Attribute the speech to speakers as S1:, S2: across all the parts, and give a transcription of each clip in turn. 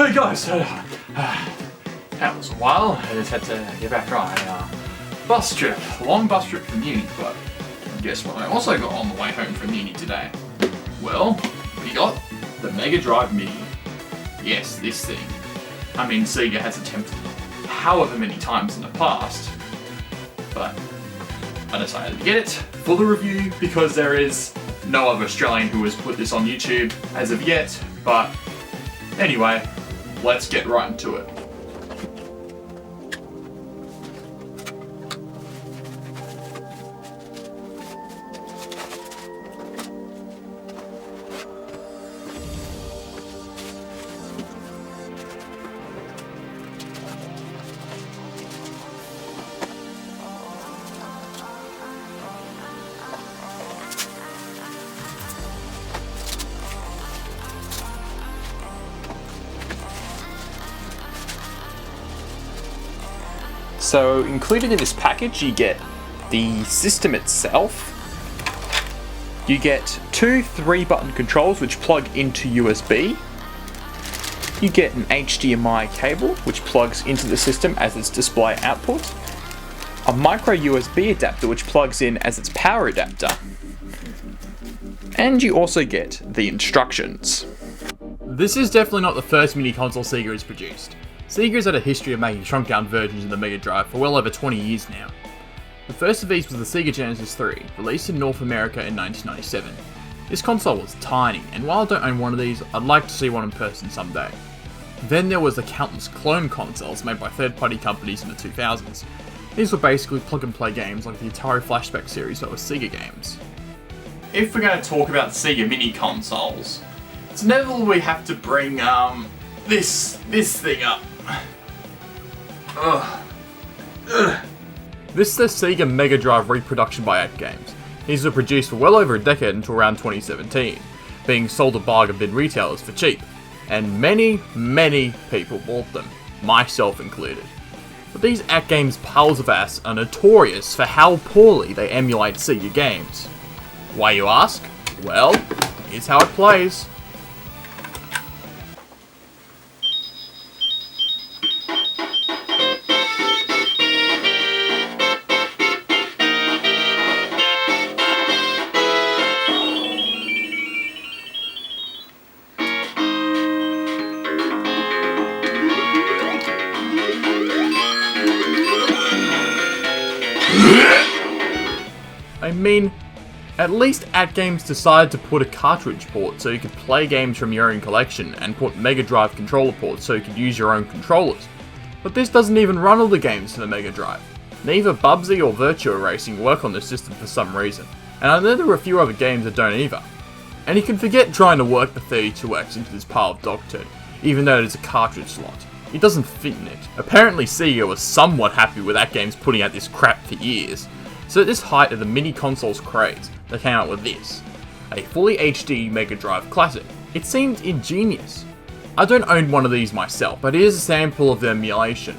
S1: Hey guys, that was a while. I just had to get back on a bus trip, a long bus trip from uni, but guess what I also got on the way home from uni today? Well, we got the Mega Drive Mini. Yes, this thing. I mean, Sega has attempted however many times in the past, but I decided to get it for the review because there is no other Australian who has put this on YouTube as of yet, but anyway, let's get right into it. So included in this package you get the system itself, you get two 3-button controls which plug into USB, you get an HDMI cable which plugs into the system as its display output, a micro USB adapter which plugs in as its power adapter, and you also get the instructions. This is definitely not the first mini console Sega has produced. Sega has had a history of making shrunk down versions of the Mega Drive for well over 20 years now. The first of these was the Sega Genesis 3, released in North America in 1997. This console was tiny, and while I don't own one of these, I'd like to see one in person someday. Then there was the countless clone consoles made by third-party companies in the 2000s. These were basically plug-and-play games like the Atari Flashback series but with Sega games. If we're going to talk about Sega mini consoles, it's inevitable we have to bring this thing up. This is the Sega Mega Drive reproduction by AtGames. These were produced for well over a decade until around 2017, being sold at bargain bin retailers for cheap, and many people bought them, myself included. But these AtGames piles of ass are notorious for how poorly they emulate Sega games. Why, you ask? Well, here's how it plays. I mean, at least AtGames decided to put a cartridge port so you could play games from your own collection and put Mega Drive controller ports so you could use your own controllers. But this doesn't even run all the games for the Mega Drive. Neither Bubsy or Virtua Racing work on this system for some reason, and I know there are a few other games that don't either. And you can forget trying to work the 32X into this pile of dog turd, even though it is a cartridge slot. It doesn't fit in it. Apparently Sega was somewhat happy with AtGames putting out this crap for years. So at this height of the mini console's craze, they came out with this, a fully HD Mega Drive classic. It seemed ingenious. I don't own one of these myself, but here's a sample of the emulation.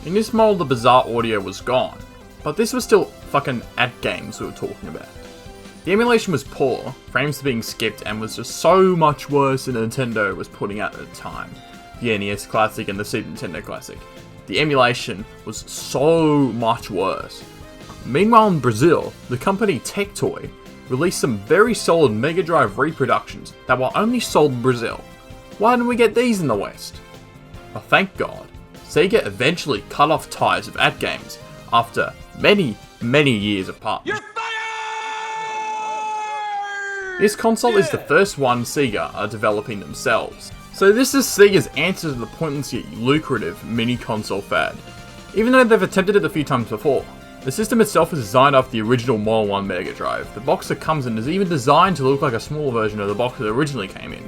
S1: In this mold the bizarre audio was gone, but this was still fucking AtGames we were talking about. The emulation was poor, frames were being skipped, and was just so much worse than Nintendo was putting out at the time. The NES Classic and the Super Nintendo Classic. The emulation was so much worse. Meanwhile in Brazil, the company Tectoy released some very solid Mega Drive reproductions that were only sold in Brazil. Why didn't we get these in the West? Well, thank God, Sega eventually cut off ties with AtGames after many years apart. This console is the first one Sega are developing themselves. So this is Sega's answer to the pointless yet lucrative mini console fad. Even though they've attempted it a few times before. The system itself is designed after the original Model 1 Mega Drive. The box that comes in is even designed to look like a small version of the box that originally came in.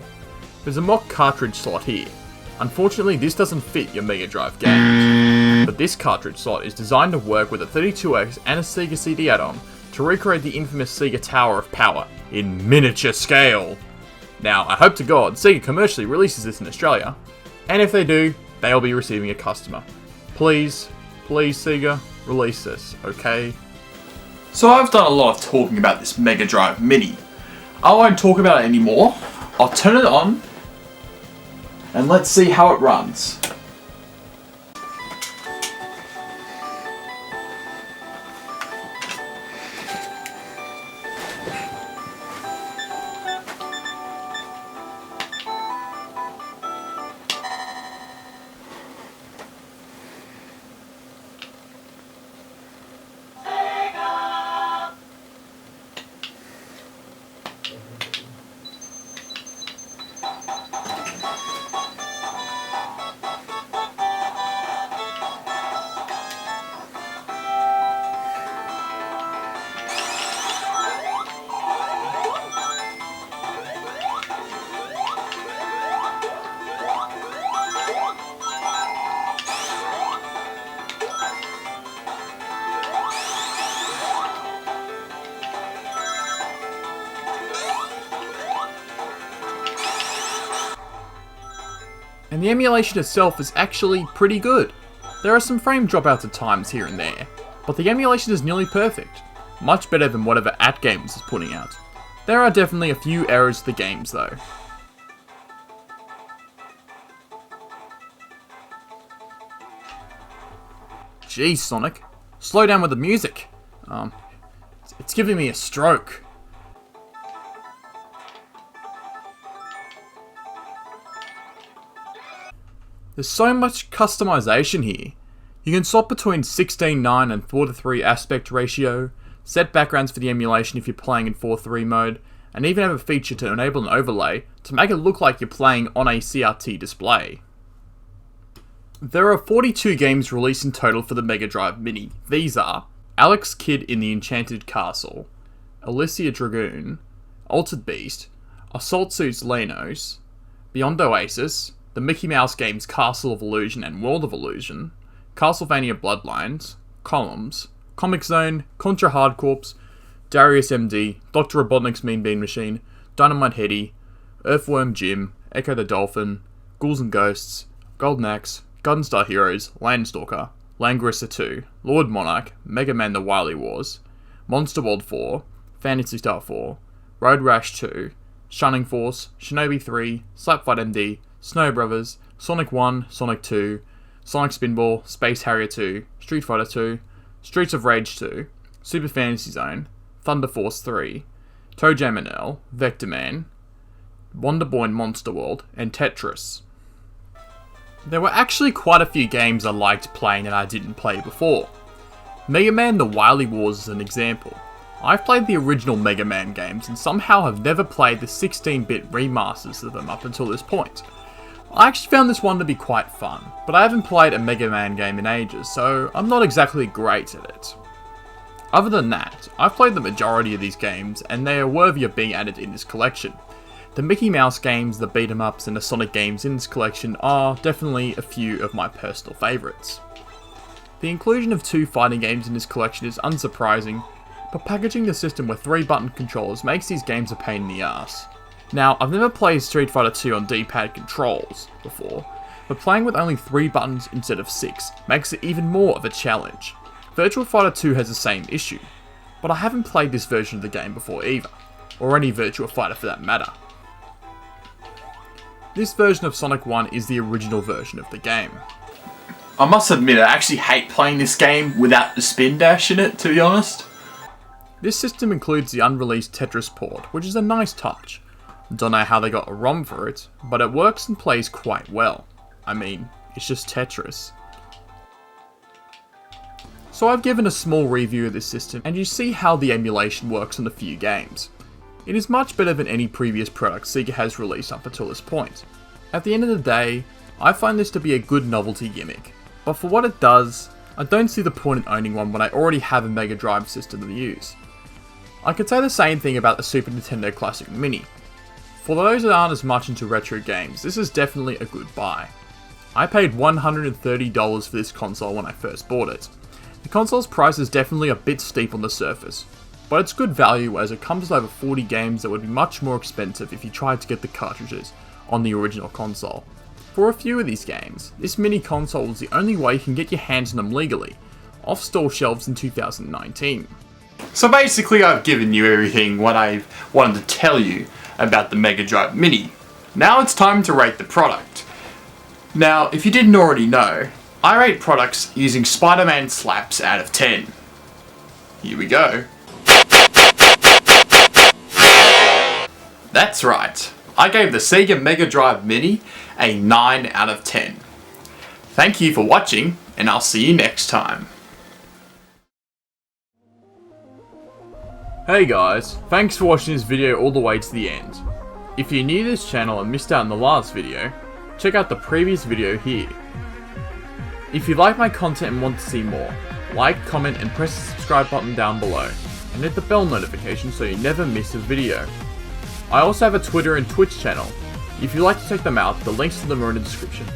S1: There's a mock cartridge slot here. Unfortunately, this doesn't fit your Mega Drive games. But this cartridge slot is designed to work with a 32X and a Sega CD add-on to recreate the infamous Sega Tower of Power in miniature scale. Now, I hope to God Sega commercially releases this in Australia, and if they do, they'll be receiving a customer. Please, please Sega, release this, okay? So I've done a lot of talking about this Mega Drive Mini. I won't talk about it anymore. I'll turn it on, and let's see how it runs. And the emulation itself is actually pretty good. There are some frame dropouts at times here and there, but the emulation is nearly perfect. Much better than whatever AtGames is putting out. There are definitely a few errors to the games though. Jeez, Sonic. Slow down with the music. It's giving me a stroke. There's so much customization here. You can swap between 16:9 and 4:3 aspect ratio, set backgrounds for the emulation if you're playing in 4:3 mode, and even have a feature to enable an overlay to make it look like you're playing on a CRT display. There are 42 games released in total for the Mega Drive Mini. These are Alex Kidd in the Enchanted Castle, Alicia Dragoon, Altered Beast, Assault Suits Lenos, Beyond Oasis, the Mickey Mouse games Castle of Illusion and World of Illusion, Castlevania Bloodlines, Columns, Comic Zone, Contra Hard Corps, Darius MD, Dr. Robotnik's Mean Bean Machine, Dynamite Headdy, Earthworm Jim, Echo the Dolphin, Ghouls and Ghosts, Golden Axe, Gunstar Heroes, Landstalker, Langorissa 2, Lord Monarch, Mega Man The Wily Wars, Monster World 4, Phantasy Star 4, Road Rash 2, Shining Force, Shinobi 3, Slapfight MD, Snow Brothers, Sonic 1, Sonic 2, Sonic Spinball, Space Harrier 2, Street Fighter 2, Streets of Rage 2, Super Fantasy Zone, Thunder Force 3, Toe Jam and L, Vector Man, Wonder Boy and Monster World, and Tetris. There were actually quite a few games I liked playing that I didn't play before. Mega Man The Wily Wars is an example. I've played the original Mega Man games and somehow have never played the 16-bit remasters of them up until this point. I actually found this one to be quite fun, but I haven't played a Mega Man game in ages, so I'm not exactly great at it. Other than that, I've played the majority of these games, and they are worthy of being added in this collection. The Mickey Mouse games, the beat 'em ups, and the Sonic games in this collection are definitely a few of my personal favourites. The inclusion of 2 fighting games in this collection is unsurprising, but packaging the system with 3 button controllers makes these games a pain in the ass. Now, I've never played Street Fighter 2 on D-pad controls before, but playing with only 3 buttons instead of 6 makes it even more of a challenge. Virtua Fighter 2 has the same issue, but I haven't played this version of the game before either, or any Virtua Fighter for that matter. This version of Sonic 1 is the original version of the game. I must admit, I actually hate playing this game without the spin dash in it, to be honest. This system includes the unreleased Tetris port, which is a nice touch. Don't know how they got a ROM for it, but it works and plays quite well. I mean, it's just Tetris. So I've given a small review of this system, and you see how the emulation works on a few games. It is much better than any previous product Sega has released up until this point. At the end of the day, I find this to be a good novelty gimmick, but for what it does, I don't see the point in owning one when I already have a Mega Drive system to use. I could say the same thing about the Super Nintendo Classic Mini. For those that aren't as much into retro games, this is definitely a good buy. I paid $130 for this console when I first bought it. The console's price is definitely a bit steep on the surface, but it's good value as it comes with over 40 games that would be much more expensive if you tried to get the cartridges on the original console. For a few of these games, this mini console was the only way you can get your hands on them legally, off store shelves in 2019. So basically I've given you everything what I wanted to tell you about the Mega Drive Mini. Now it's time to rate the product. Now, if you didn't already know, I rate products using Spider-Man slaps out of 10. Here we go. That's right, I gave the Sega Mega Drive Mini a 9 out of 10. Thank you for watching, and I'll see you next time. Hey guys, thanks for watching this video all the way to the end. If you're new to this channel and missed out on the last video, check out the previous video here. If you like my content and want to see more, like, comment and press the subscribe button down below, and hit the bell notification so you never miss a video. I also have a Twitter and Twitch channel. If you'd like to check them out, the links to them are in the description.